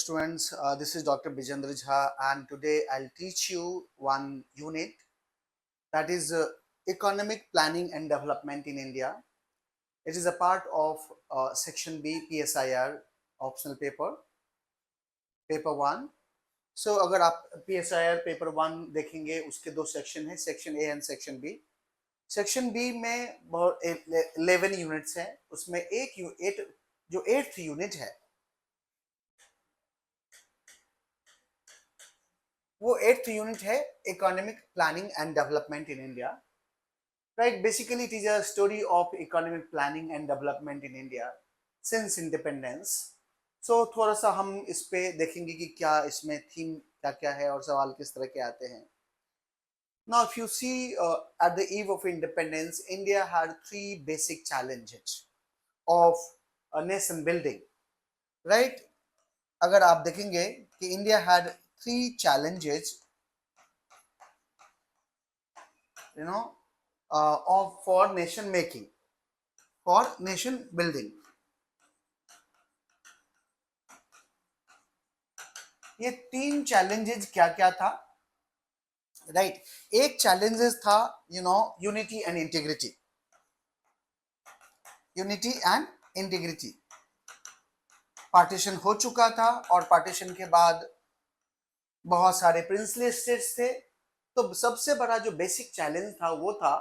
students. This is Dr. Bijendra Jha, and today I'll teach you one unit, that is Economic Planning and Development in India. It is a part of Section B PSIR optional paper 1. So अगर आप PSIR paper 1 देखेंगे, उसके दो section हैं, section A and section B. Section B में बहुत 11 units हैं. उसमें जो 8th यूनिट है, वो 8th यूनिट है economic planning and development in India. Right, basically it is a story of economic planning and development in India since independence. So थोड़ा सा हम इस पे देखेंगे कि क्या इसमें थीम क्या क्या है और सवाल किस तरह के आते हैं. Now, if you see at the eve of independence, India had three basic challenges of nation building. Right? अगर आप देखेंगे कि India had three challenges, for nation making, for nation building. ये तीन challenges क्या क्या था? राइट, एक चैलेंजेस था unity and integrity. Unity and integrity partition हो चुका था, और पार्टीशन के बाद बहुत सारे प्रिंसली स्टेट्स थे. तो सबसे बड़ा जो बेसिक चैलेंज था वो था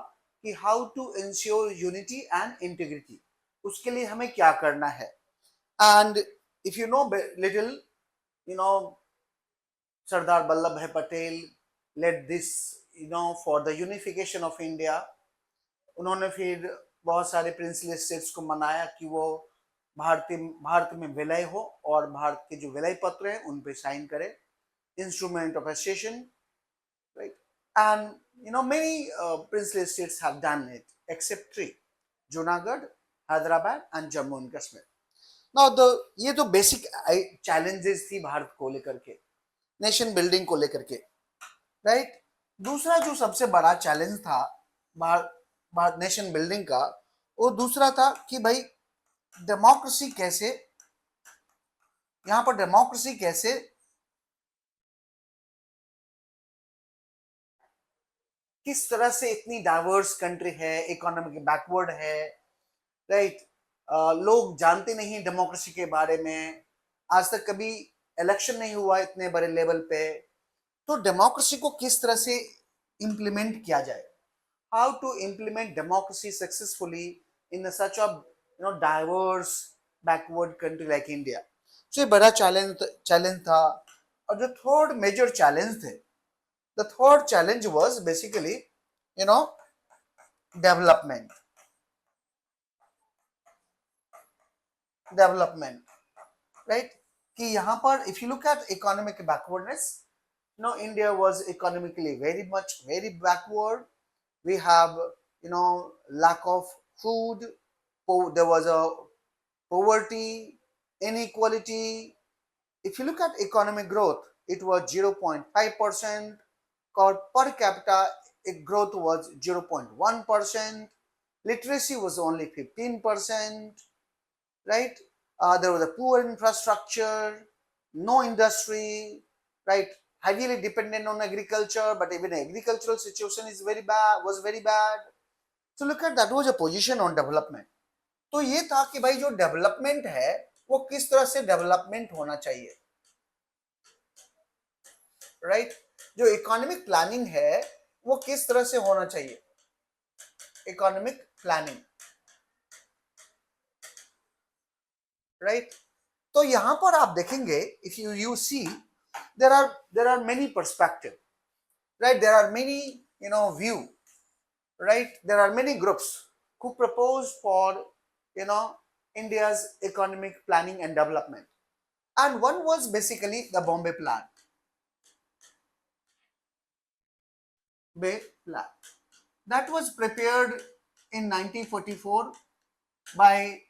कि how to ensure unity and integrity. उसके लिए हमें क्या करना है. And if you know little, Sardar Vallabh Bhai Patel led this for the unification of India. उन्होंने फिर बहुत सारे प्रिंसली स्टेट्स को मनाया कि वो भारत में विलय हो, और भारत के जो विलय पत्र हैं उन पे साइन करे, instrument of association. Right, and many princely states have done it except 3: Junagadh, Hyderabad and Jammu and Kashmir. Now ये तो बेसिक चैलेंजेस थी भारत को लेकर के, नेशन बिल्डिंग को लेकर के. राइट, दूसरा जो सबसे बड़ा चैलेंज था भारत नेशन बिल्डिंग का, वो दूसरा था कि भाई डेमोक्रेसी कैसे, यहां पर डेमोक्रेसी कैसे किस तरह से इतनी डाइवर्स कंट्री है, इकोनॉमिक बैकवर्ड है. राइट, लोग जानते नहीं डेमोक्रेसी के बारे में, आज तक कभी इलेक्शन नहीं हुआ इतने बड़े लेवल पे. तो डेमोक्रेसी को किस तरह से इंप्लीमेंट किया जाए, how to implement democracy successfully in such a diverse backward country like India. तो ये बड़ा चैलेंज था. और जो थर्ड मेजर चैलेंज थे, the third challenge was basically development. Right, कि यहाँ पर if you look at economic backwardness, India was economically very backward. We have, lack of food. There was a poverty, inequality. If you look at economic growth, it was 0.5%. Per capita growth was 0.1%. Literacy was only 15%. Right? There was a poor infrastructure, no industry. Right? Heavily dependent on agriculture, but even agricultural situation is was very bad. So look at that was a position on development. तो ये था कि भाई जो development है वो किस तरह से डेवलपमेंट होना चाहिए. राइट, जो इकोनॉमिक प्लानिंग है वो किस तरह से होना चाहिए, इकोनॉमिक प्लानिंग. राइट, तो यहां पर आप देखेंगे, if you see, there are many perspectives. Right, there are many view. Right, there are many groups who propose for India's economic planning and development, and one was basically the Bombay Plan. That was prepared in 1944 by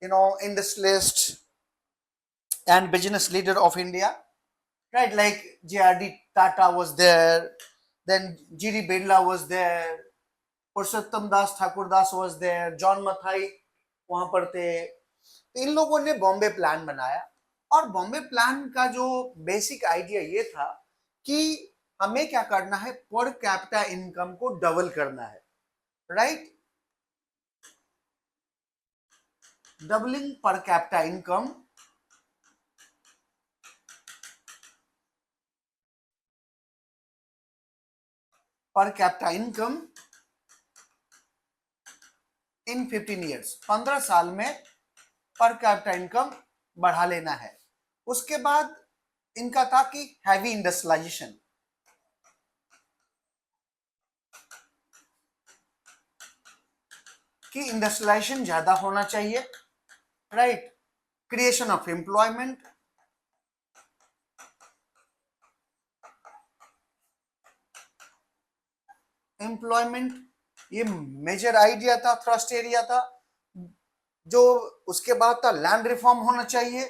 industrialist and business leader of India. Right, like J.R.D. Tata was there, then G.D. Birla was there, Purushottam Das Thakur Das was there, John Mathai वहां पर थे. इन लोगों ने Bombay plan बनाया. और Bombay plan का जो basic idea ये था कि हमें क्या करना है, पर कैपिटा इनकम को डबल करना है, right, doubling per capita income, per capita income in 15 years, 15 साल में पर कैपिटा इनकम बढ़ा लेना है। उसके बाद इनका था कि हैवी इंडस्ट्रियलाइजेशन, कि इंडस्ट्रियलाइजेशन ज्यादा होना चाहिए, right, creation of employment, employment ये मेजर आइडिया था, थ्रस्ट एरिया था। जो उसके बाद था लैंड रिफॉर्म होना चाहिए,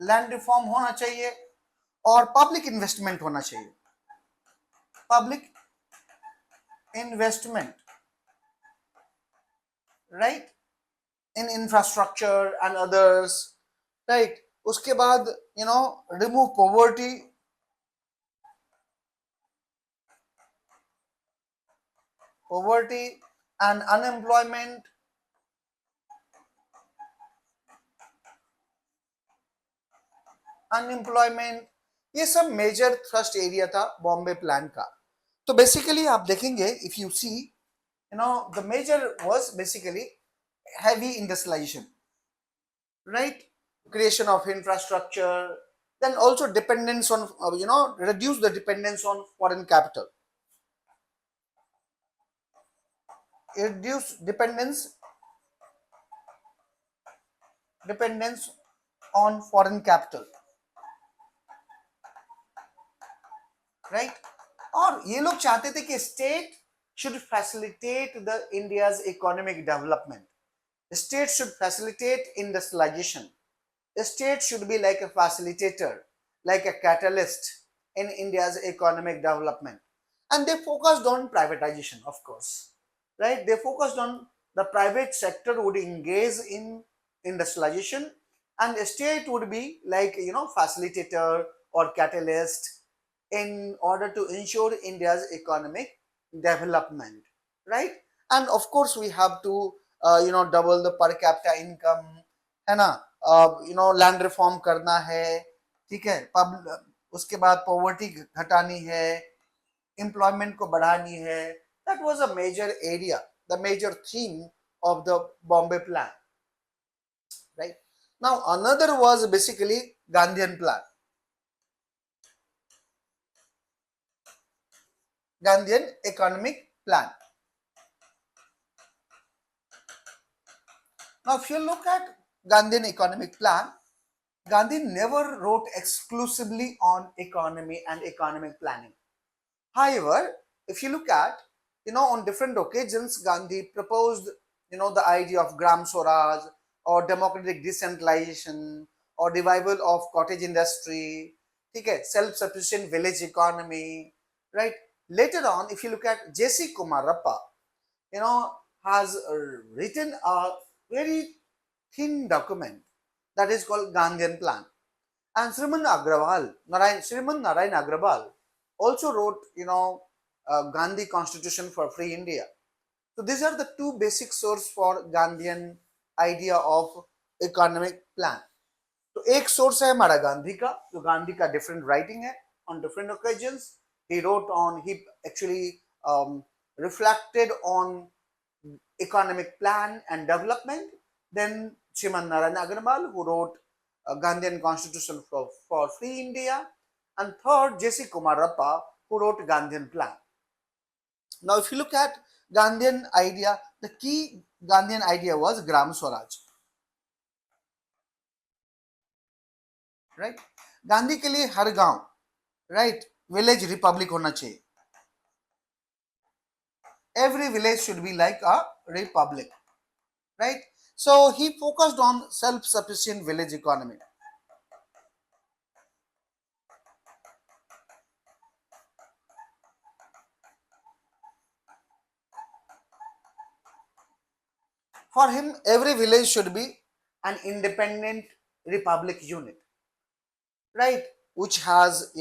लैंड रिफॉर्म होना चाहिए, और पब्लिक इन्वेस्टमेंट होना चाहिए, public investment, right, in infrastructure and others, right. उसके बाद remove poverty, poverty and unemployment, unemployment, ये सब मेजर थ्रस्ट एरिया था बॉम्बे प्लान का। तो बेसिकली आप देखेंगे, if you see, the major was basically heavy industrialization, right, creation of infrastructure, then also dependence on reduce the dependence on foreign capital, reduce dependence on foreign capital, right। और ये लोग चाहते थे कि state should facilitate the India's economic development, state should facilitate industrialization, the state should be like a facilitator, like a catalyst in India's economic development. And they focused on privatization, of course, right, they focused on the private sector would engage in industrialization, and the state would be like facilitator or catalyst in order to ensure India's economic development, right? And of course, we have to, double the per capita income, है ना, land reform करना है, ठीक है, उसके बाद poverty घटानी है, employment को बढ़ानी है। That was a major area, the major theme of the Bombay plan, right. Now another was basically Gandhian plan, Gandhian economic plan. Now, if you look at Gandhian economic plan, Gandhi never wrote exclusively on economy and economic planning. However, if you look at, on different occasions, Gandhi proposed, the idea of Gram Swaraj or democratic decentralization or revival of cottage industry, okay, self-sufficient village economy, right? Later on, if you look at J.C. Kumarappa, you know, has written a very thin document that is called Gandhian Plan. And Sriman Narayan Agrawal also wrote, Gandhi Constitution for Free India. So these are the two basic sources for Gandhian idea of economic plan. तो एक source है हमारा गांधी का, जो गांधी का different writing है on different occasions. He wrote on, he actually reflected on economic plan and development. Then Sriman Narayan Agarwal, who wrote Gandhian Constitution for Free India. And third, J.C. Kumarappa, who wrote Gandhian Plan. Now, if you look at Gandhian idea, the key Gandhian idea was Gram Swaraj, right? Gandhi के लिए हर गांव, right, village republic होना चाहिए. Every village should be like a republic, right? So he focused on self-sufficient village economy. For him, every village should be an independent republic unit, right, which has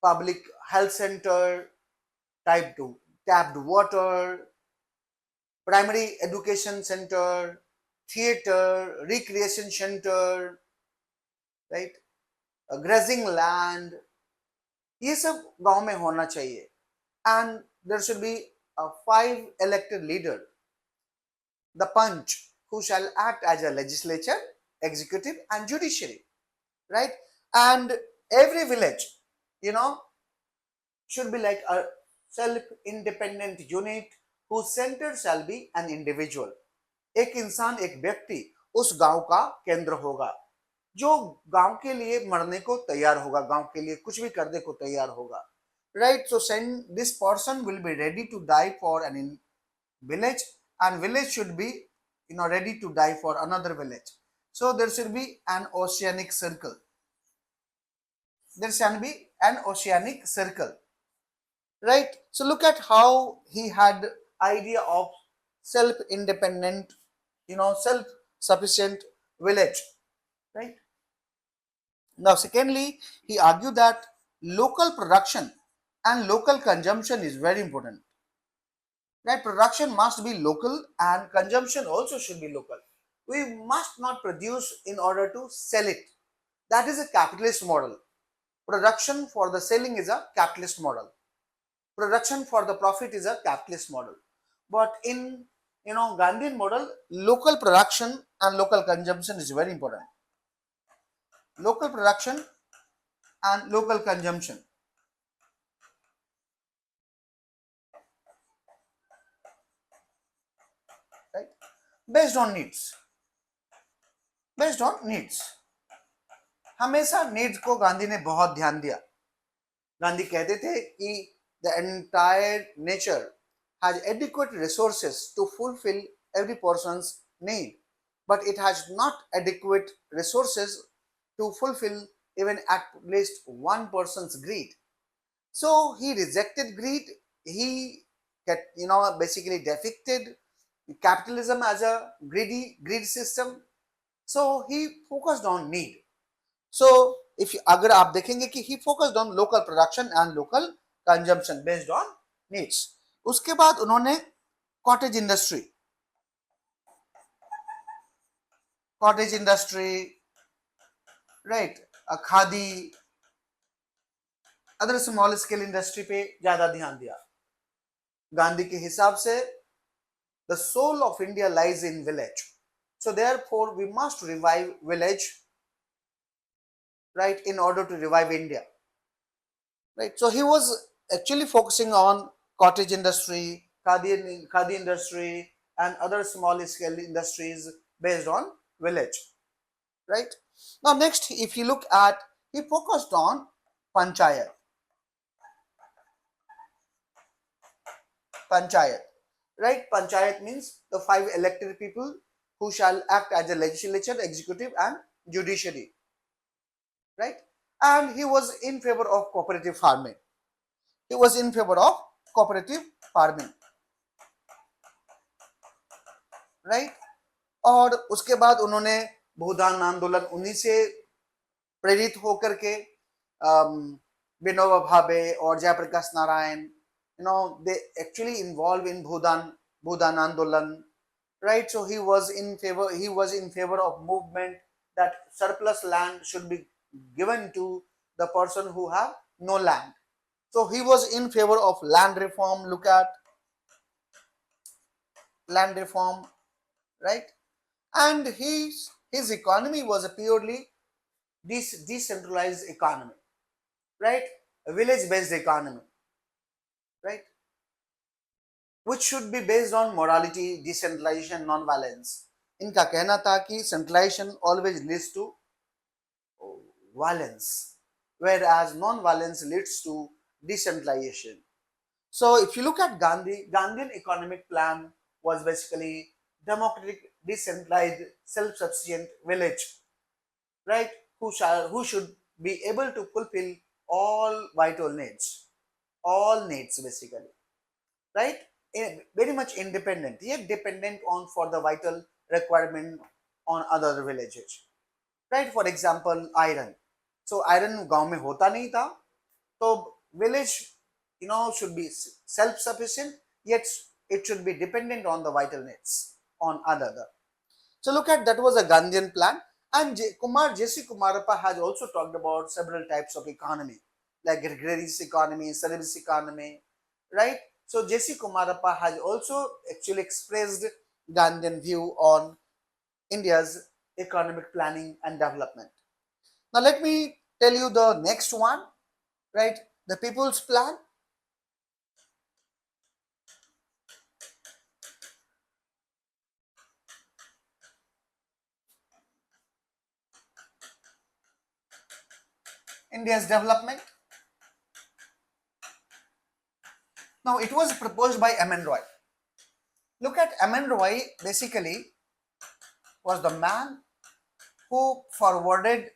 public health center, type to tapped water, primary education center, theater, recreation center, right, grazing land, ये सब गांव में होना चाहिए. And there should be a 5 elected leader, the punch, who shall act as a legislature, executive and judiciary, right? And every village, you know, should be like a self-independent unit whose center shall be an individual. एक इंसान, एक व्यक्ति उस गांव का केंद्र होगा जो गांव के लिए मरने को तैयार होगा, गांव के लिए कुछ भी करने को तैयार होगा, right? So send this person will be ready to die for an village, and village should be ready to die for another village. So there should be an oceanic circle. There shall be an oceanic circle, right? So look at how he had idea of self-independent, self-sufficient village, right? Now, secondly, he argued that local production and local consumption is very important. Right? Production must be local and consumption also should be local. We must not produce in order to sell it. That is a capitalist model. Production for the selling is a capitalist model. Production for the profit is a capitalist model. But in Gandhian model, local production and local consumption is very important. Local production and local consumption, right, based on needs. Based on needs. हमेशा needs को गांधी ने बहुत ध्यान दिया. गांधी कहते थे कि the entire nature has adequate resources to fulfill every person's need, but it has not adequate resources to fulfill even at least one person's greed. So he rejected greed. He basically depicted capitalism as a greed system. So he focused on need. So if अगर आप देखेंगे कि he focused on local production and local consumption based on needs. उसके बाद उन्होंने cottage industry, right, khadi, other small scale industry पे ज्यादा ध्यान दिया. गांधी के हिसाब से the soul of India lies in village. So therefore we must revive village, right, in order to revive India, right? So he was actually focusing on cottage industry, khadi industry and other small scale industries based on village, right? Now next, if you look at, he focused on panchayat. Panchayat, right? Panchayat means the 5 elected people who shall act as a legislature, executive and judiciary, right? And he was in favor of cooperative farming. He was in favor of cooperative farming, right? और उसके बाद उन्होंने भूदान आंदोलन, उन्हीं से प्रेरित होकर के विनोबा भावे और Jayaprakash Narayan, they actually involved in Bhudan Andolan, right? So he was in favor of movement that surplus land should be given to the person who have no land. So he was in favor of land reform. Look at land reform, right? And his economy was a purely decentralized economy, right? A village based economy, right, which should be based on morality, decentralization, non-violence. इनका कहना था कि centralization always leads to violence, whereas non-violence leads to decentralization. So if you look at Gandhian economic plan was basically democratic, decentralized, self-sufficient village, right? Who should be able to fulfill all vital needs, all needs basically, right? Very much independent, yet dependent on for the vital requirement on other villages, right? For example, iron. So iron गांव में होता नहीं था, तो village, should be self-sufficient, yet it should be dependent on the vital needs on other. So look at, that was a Gandhian plan, and J.C. Kumarappa has also talked about several types of economy, like gregarious economy, service economy, right? So J.C. Kumarappa has also actually expressed Gandhian view on India's economic planning and development. Now let me tell you the next one, right? The People's Plan. India's development. Now it was proposed by M.N. Roy. Look at M.N. Roy, basically was the man who forwarded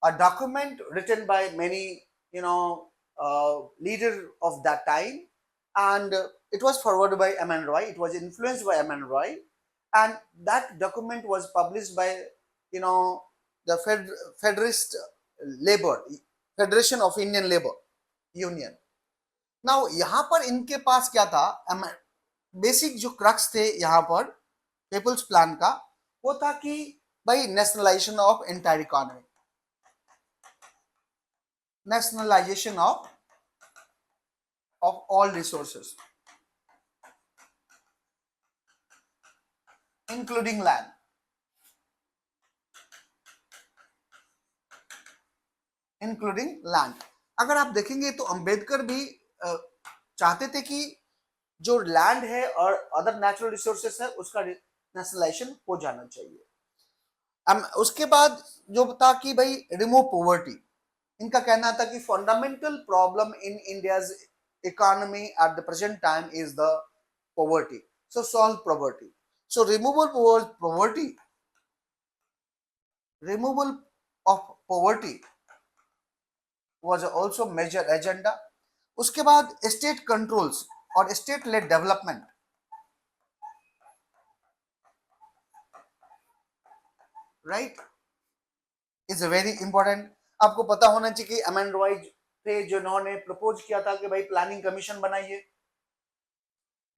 a document written by many, leader of that time, and it was forwarded by M.N. Roy. It was influenced by M.N. Roy, and that document was published by, the Federalist Labor Federation of Indian Labor Union. Now यहाँ पर इनके पास क्या था, basic जो crux थे यहाँ पर people's plan का, वो था कि भाई nationalisation of entire economy, nationalisation of all resources including land. अगर आप देखेंगे तो अंबेडकर भी चाहते थे कि जो लैंड है और अदर नेचुरल रिसोर्सेस है उसका नेशनलाइजेशन हो जाना चाहिए. उसके बाद जो था कि भाई रिमूव पॉवर्टी. इनका कहना था कि fundamental problem in India's economy at the present time is the poverty. So solve poverty. So removal of poverty was also major agenda. उसके बाद स्टेट कंट्रोल्स और state lead development. Right, is very important. आपको पता होना चाहिए कि M N Roy थे जिन्होंने प्रपोज किया था कि भाई प्लानिंग कमीशन बनाइए,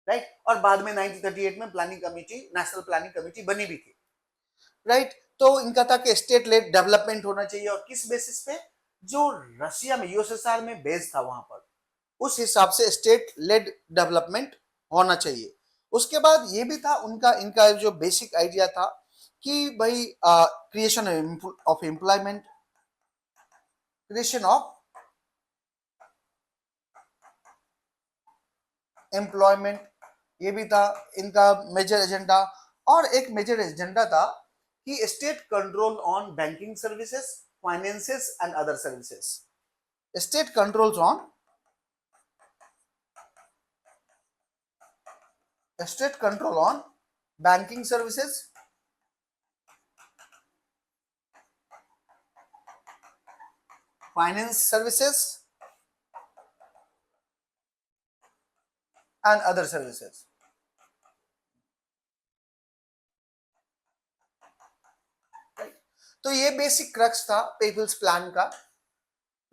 राइट, और बाद में 1938 में planning committee, national planning committee बनी भी थी, राइट. तो इनका था कि स्टेट लेड डेवलपमेंट होना चाहिए, और किस बेसिस पे, जो रशिया में यूएसएसआर में बेस था वहां पर, उस हिसाब से स्टेट लेड डेवलपमेंट होना चाहिए. उसके बाद ये भी था उनका, इनका जो बेसिक आइडिया था कि भाई creation of employment, creation of employment, ये भी था इनका मेजर एजेंडा. और एक मेजर एजेंडा था कि state control on banking services, finances and other services. State controls on state control on banking services, finance services and other services. तो ये बेसिक क्रक्स था पीपल्स प्लान का,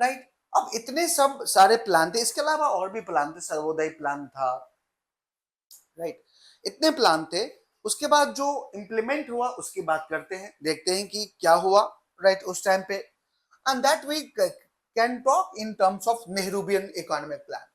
राइट. अब इतने सब सारे प्लान थे, इसके अलावा और भी प्लान थे, सर्वोदय प्लान था, राइट. इतने प्लान थे. उसके बाद जो इंप्लीमेंट हुआ उसकी बात करते हैं, देखते हैं कि क्या हुआ, राइट, उस टाइम पे. And that we can talk in terms of Nehruvian economic plan.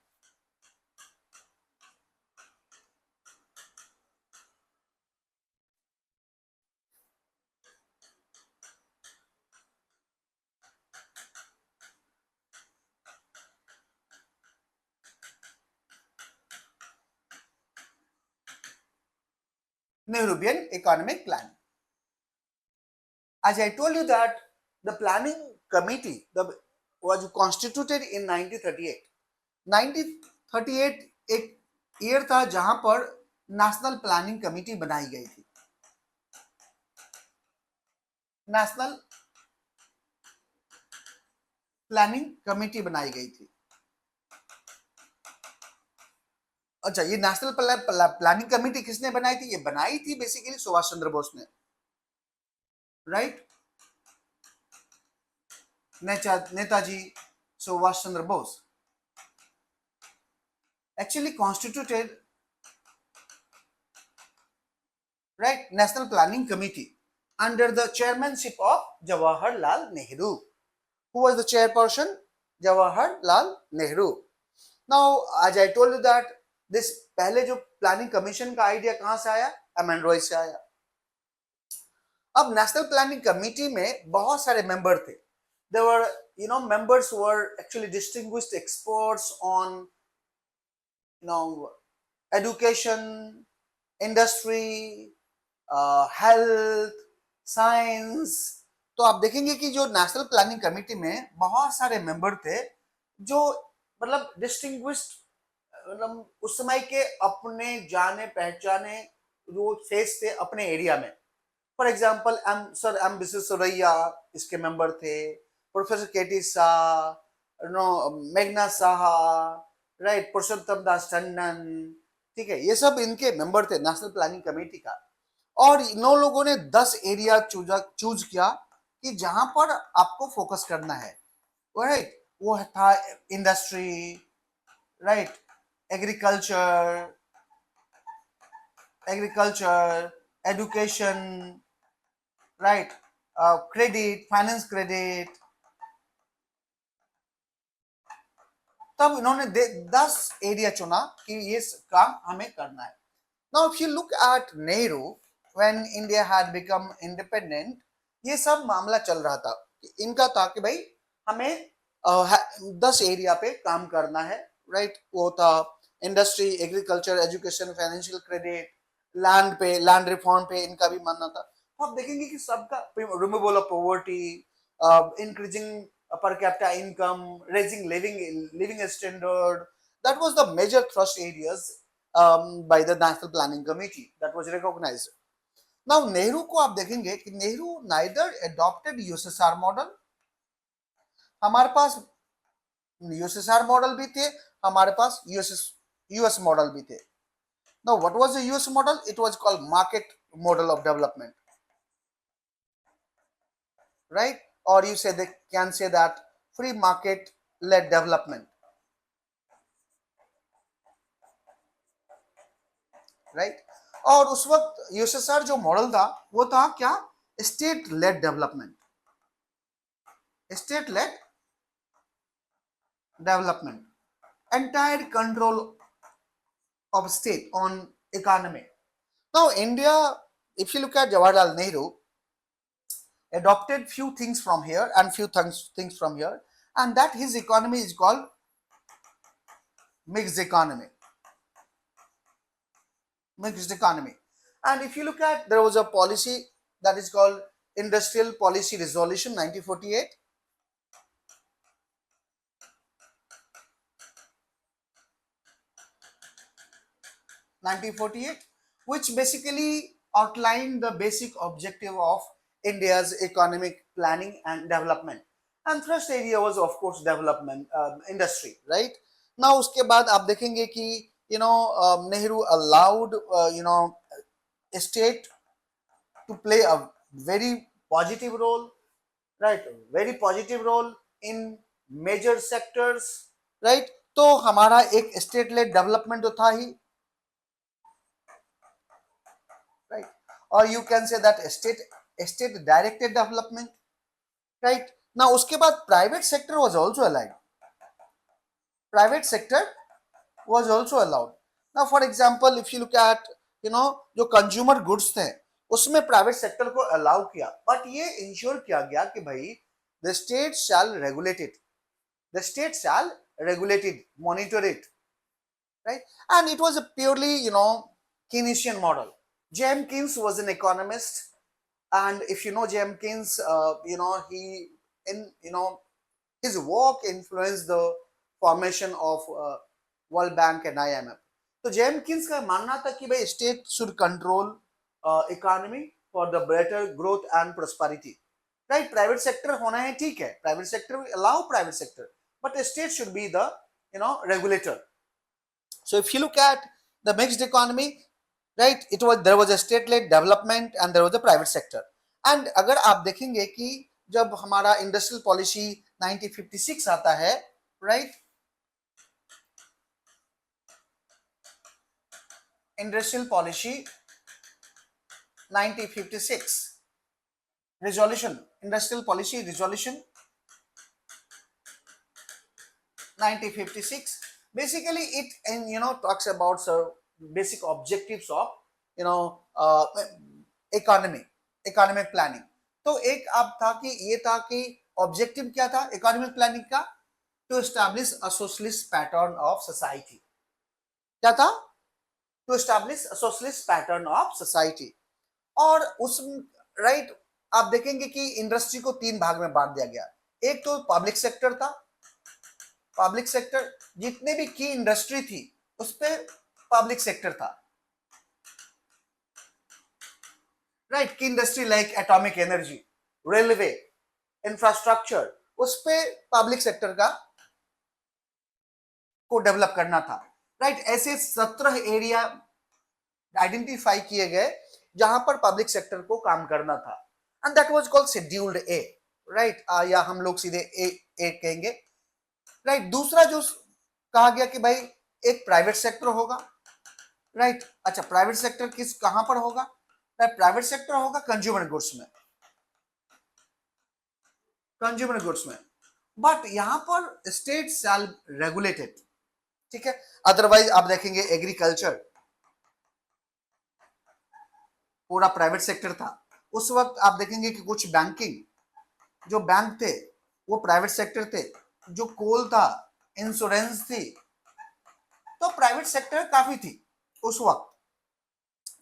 Nehruvian economic plan. As I told you that the planning committee was constituted in 1938. 1938 एक ईयर था जहां पर नेशनल प्लानिंग कमेटी बनाई गई थी. नेशनल प्लानिंग कमेटी बनाई गई थी. अच्छा, ये नेशनल प्लानिंग कमेटी किसने बनाई थी? ये बनाई थी बेसिकली सुभाष चंद्र बोस ने. right? Netaji Subhash Chandra Bose actually constituted, right, National Planning Committee under the chairmanship of Jawaharlal Nehru. Who was the chairperson? Jawaharlal Nehru. Now, as I told you that this पहले जो planning commission का idea कहां से आया? MN Roy से आया. अब national planning committee में बहुत सारे मेंबर थे. There were, members were actually distinguished experts on, education, industry, health, science. तो आप देखेंगे कि जो नेशनल प्लानिंग कमेटी में बहुत सारे मेंबर थे जो मतलब डिस्टिंग्विश्ड, मतलब उस समय के अपने जाने पहचाने जो फेस थे अपने एरिया में. फॉर एग्जांपल एम विश्वेश्वरैया इसके मेंबर थे, प्रोफेसर केटी शाह, मेघनाथ साहा, राइट, पुरुषोत्तम दास टंडन. ठीक है, ये सब इनके मेंबर थे नेशनल प्लानिंग कमेटी का. और इन लोगों ने 10 एरिया चूज किया कि जहां पर आपको फोकस करना है. राइट, वो था industry, right, agriculture, education, right, credit, finance credit. तब इन्होंने 10 एरिया चुना कि ये काम हमें करना है. Now if you look eight Nehru when India had become independent, ये सब मामला चल रहा था. इनका था कि भाई हमें 10 एरिया पे काम करना है. राइट, वो था industry, agriculture, education, financial credit, land पे, लैंड रिफॉर्म पे इनका भी मानना था. तो आप देखेंगे कि सबका removal of poverty, increasing per capita income, raising living standard, that was the major thrust areas by the National Planning Committee that was recognized. Now Nehru को आप देखेंगे कि Nehru neither adopted USSR model. हमारे पास USSR मॉडल भी थे, हमारे पास US model भी थे. Now what was the US model? It was called market model of development, right? Or you say they can say that free market led development, right? और उस वक्त USSR जो model था वो था क्या? State lead development. State lead development, entire control of state on economy. Now India, if you look at Jawaharlal Nehru, adopted few things from here and few things from here, and that his economy is called mixed economy. Mixed economy. And if you look at, there was a policy that is called Industrial Policy Resolution 1948. Which basically outlined the basic objective of India's economic planning and development. And first area was of course development, industry, right? Now उसके बाद आप देखेंगे कि Nehru allowed state to play a very positive role, right? Very positive role in major sectors, right? तो हमारा एक state led development तो था ही, right? Or you can say that state directed development, right? Now उसके बाद private sector was also allowed. Private sector was also allowed. Now for example, if you look at जो consumer goods थे उसमें private sector को allow किया, but ये ensure किया गया कि भाई the state shall regulate it. The state shall regulate it, monitor it, right? And it was a purely Keynesian model. J.M. Keynes was an economist, and if you know J.M. Keynes, he his work influenced the formation of World Bank and IMF. तो J.M. Keynes का मानना था कि भाई state should control economy for the better growth and prosperity, right? Private sector होना है, ठीक है, private sector will allow private sector, but the state should be the regulator. So if you look at the mixed economy, right, there was a state-led development and there was a private sector. And अगर आप देखेंगे कि जब हमारा industrial policy 1956 आता है, right, industrial policy 1956 resolution, industrial policy resolution 1956, basically it, and talks about basic objectives of you know uh, economy, economic planning. तो एक अब था कि ये था कि ऑब्जेक्टिव क्या था इकोनॉमिक प्लानिंग का, to establish a socialist pattern of society. क्या था? To establish a socialist pattern of society. और उस राइट आप देखेंगे कि इंडस्ट्री को तीन भाग में बांट दिया गया। एक तो पब्लिक सेक्टर था, पब्लिक सेक्टर जितने भी की इंडस्ट्री थी उस पे पब्लिक सेक्टर था, राइट। की industry like atomic energy, railway, infrastructure, उस पे पब्लिक सेक्टर का को डेवलप करना था, राइट। ऐसे 17 एरिया आइडेंटिफाई किए गए जहां पर पब्लिक सेक्टर को काम करना था, and that was called scheduled A, right, या हम लोग सीधे ए कहेंगे, राइट। दूसरा जो कहा गया कि भाई एक प्राइवेट सेक्टर होगा, राइट। अच्छा, प्राइवेट सेक्टर किस कहां पर होगा? प्राइवेट सेक्टर होगा कंज्यूमर गुड्स में, कंज्यूमर गुड्स में, बट यहां पर स्टेट शैल रेगुलेटेड, ठीक है। अदरवाइज आप देखेंगे एग्रीकल्चर पूरा प्राइवेट सेक्टर था। उस वक्त आप देखेंगे कि कुछ बैंकिंग जो बैंक थे वो प्राइवेट सेक्टर थे, जो कोल था, इंश्योरेंस थी, तो प्राइवेट सेक्टर काफी थी उस वक्त,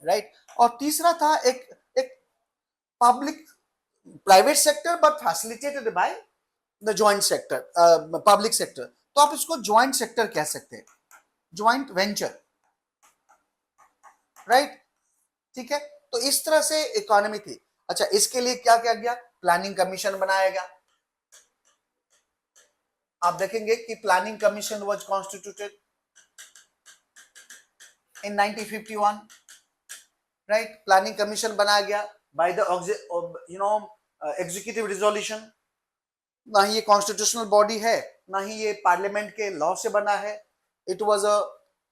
राइट। और तीसरा था एक एक public private sector but facilitated by the joint sector, public sector, तो आप इसको जॉइंट सेक्टर कह सकते हैं, जॉइंट वेंचर, राइट, ठीक है। तो इस तरह से इकोनॉमी थी। अच्छा, इसके लिए क्या किया गया? प्लानिंग कमीशन बनाया गया। आप देखेंगे कि planning commission was constituted in 1951, right. Planning commission बनाया गया बाय द एग्जीक्यूटिव रिजोल्यूशन। ना ही ये कॉन्स्टिट्यूशनल बॉडी है, ना ही ये पार्लियामेंट के लॉ से बना है। It was a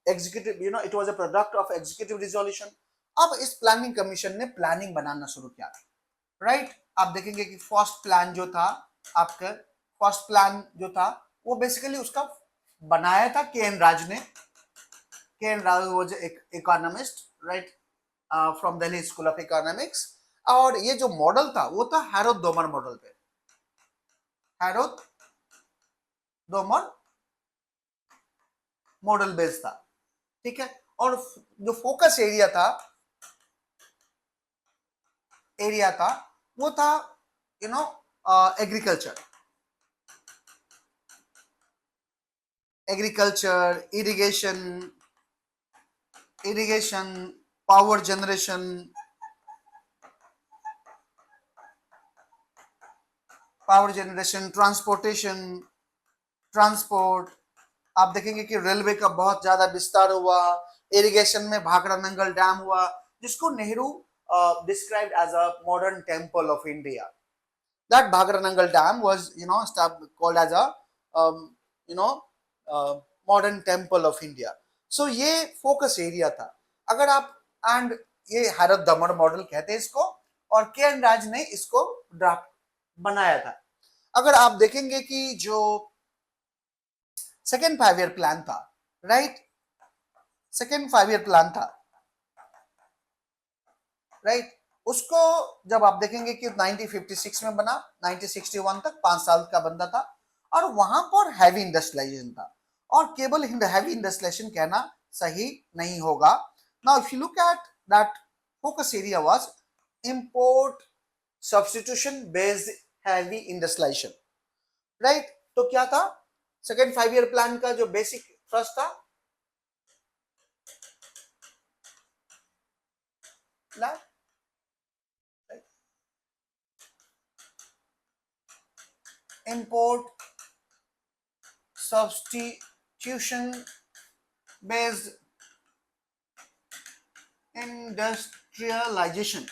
executive, it was a product of executive resolution. अब इस प्लानिंग कमीशन ने प्लानिंग बनाना शुरू किया, राइट। आप देखेंगे कि फर्स्ट प्लान जो था आपका, फर्स्ट प्लान जो था वो बेसिकली उसका बनाया था के एन राज ने। K N Raj was economist, right, from Delhi school of economics. और ये जो मॉडल था वो था हैरोल्ड डोमर मॉडल पे, हैरोल्ड डोमर मॉडल बेस्ड था, ठीक है। और जो फोकस एरिया था वो था agriculture, agriculture, irrigation, power generation, transportation, transport. आप देखेंगे कि रेलवे का बहुत ज्यादा विस्तार हुआ, इरिगेशन में भाखड़ा नंगल डैम हुआ, जिसको Nehru described as a modern temple of India. That Bhakra Nangal dam was called as a modern temple of India. So ये फोकस एरिया था। अगर आप एंड ये हैरोल्ड डोमर मॉडल कहते हैं इसको, और के एन राज ने इसको ड्राफ्ट बनाया था। अगर आप देखेंगे कि जो सेकेंड 5 ईयर प्लान था, राइट, सेकेंड 5 ईयर प्लान था, राइट, उसको जब आप देखेंगे कि 1956 में बना, 1961 तक 5 साल का बंदा था, और वहां पर हैवी इंडस्ट्रियलाइजेशन था। और केवल हैवी इंडस्ट्रियलाइजेशन कहना सही नहीं होगा। Now if you look at that focus area was import substitution based heavy industrialization, right. तो क्या था सेकेंड 5 ईयर प्लान का जो बेसिक थ्रस्ट था? import substitution based industrialization.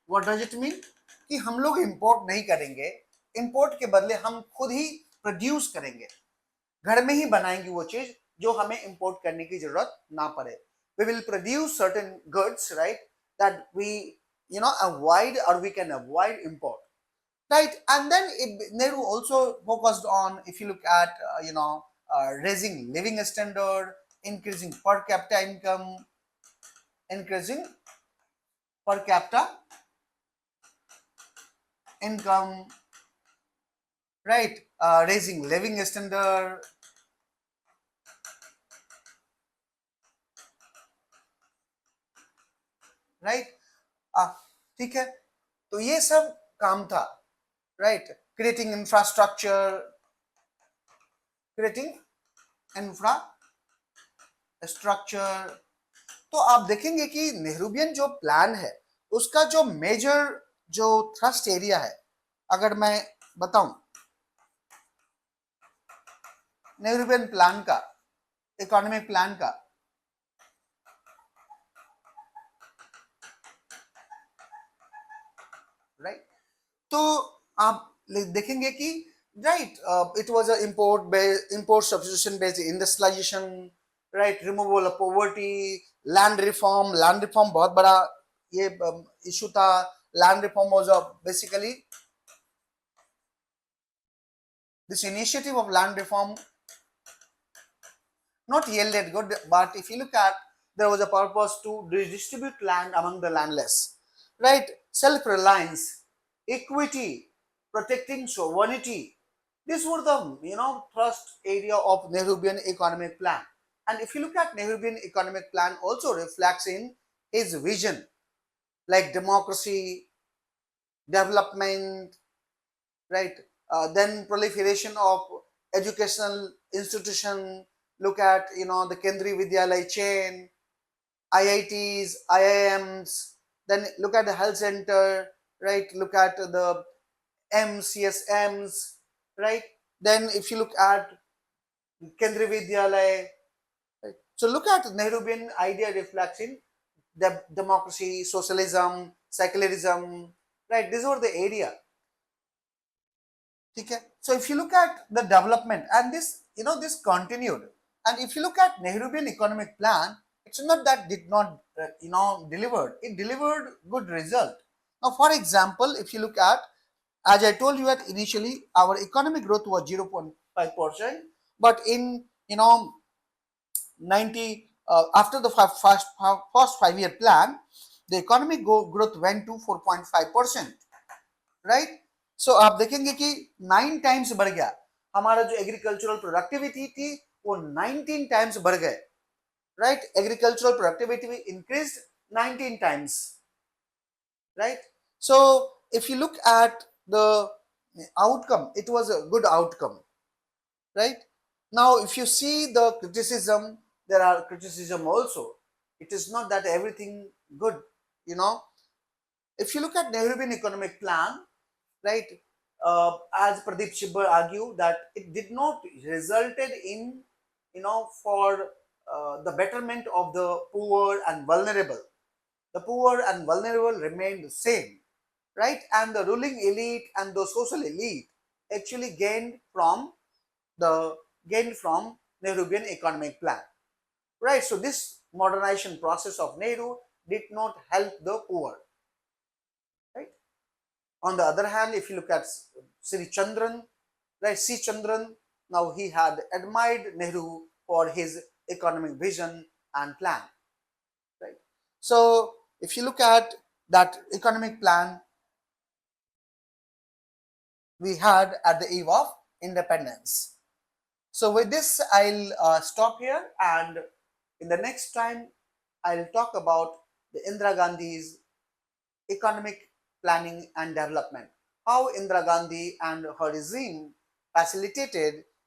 What does it mean? कि हम लोग इंपोर्ट नहीं करेंगे, इंपोर्ट के बदले हम खुद ही प्रोड्यूस करेंगे, घर में ही बनाएंगे वो चीज जो हमें इंपोर्ट करने की जरूरत ना पड़े. We will produce certain goods, right, that we, avoid, or we can avoid import, right? And then Nehru also focused on, if you look at, raising living standard, increasing per capita income, increasing per capita income, right? Raising living standard, right? ठीक है, तो ये सब काम था, right? Creating infrastructure, creating infrastructure. तो आप देखेंगे कि नेहरूबियन जो प्लान है उसका जो मेजर जो थ्रस्ट एरिया है, अगर मैं बताऊं नेहरूबियन प्लान का, इकोनॉमिक प्लान का, राइट, तो आप देखेंगे कि right, it was a import substitution based industrialization, right, removal of poverty, land reform बहुत बड़ा ये इशू था. Land reform was basically this initiative of land reform not yielded good, but if you look at, there was a purpose to redistribute land among the landless, right? Self-reliance, equity, protecting sovereignty. These were the thrust area of Nehruvian economic plan. And if you look at Nehruvian economic plan, also reflects in his vision, like democracy, development, right? Then proliferation of educational institution. Look at the Kendriya Vidyalaya chain, IITs, IIMs. Then look at the health center, right? Look at the MCSMs, right? Then if you look at Kendriya Vidyalaya, right? So look at Nehruvian idea reflects in the democracy, socialism, secularism, right? These were the area. Okay. So if you look at the development, and this continued, and if you look at Nehruvian economic plan, it's not that did not delivered. It delivered good result. Now, for example, if you look at, as I told you that initially our economic growth was 0.5%, but in 90 after the first 5-year plan, the economic growth went to 4.5%, right. So आप देखेंगे कि 9 times बढ़ गया हमारा जो agricultural productivity थी, वो 19 times बढ़ गए, right. Agricultural productivity increase 19 times, right. So if you look at the outcome, it was a good outcome, right. Now if you see the criticism, there are criticism also. It is not that everything good, if you look at Nehruvian economic plan, right, as Pradeep Shibbar argued that it did not resulted in, for the betterment of the poor and vulnerable. The poor and vulnerable remained the same, right, and the ruling elite and the social elite actually gained from Nehruvian economic plan, right. So this modernization process of Nehru did not help the poor, right. On the other hand, if you look at Sri Chandran, right, C. Chandran, now he had admired Nehru for his economic vision and plan, right. So if you look at that economic plan we had at the eve of independence. So with this, I'll stop here, and in the next time, I'll talk about the Indira Gandhi's economic planning and development, how Indira Gandhi and her regime facilitated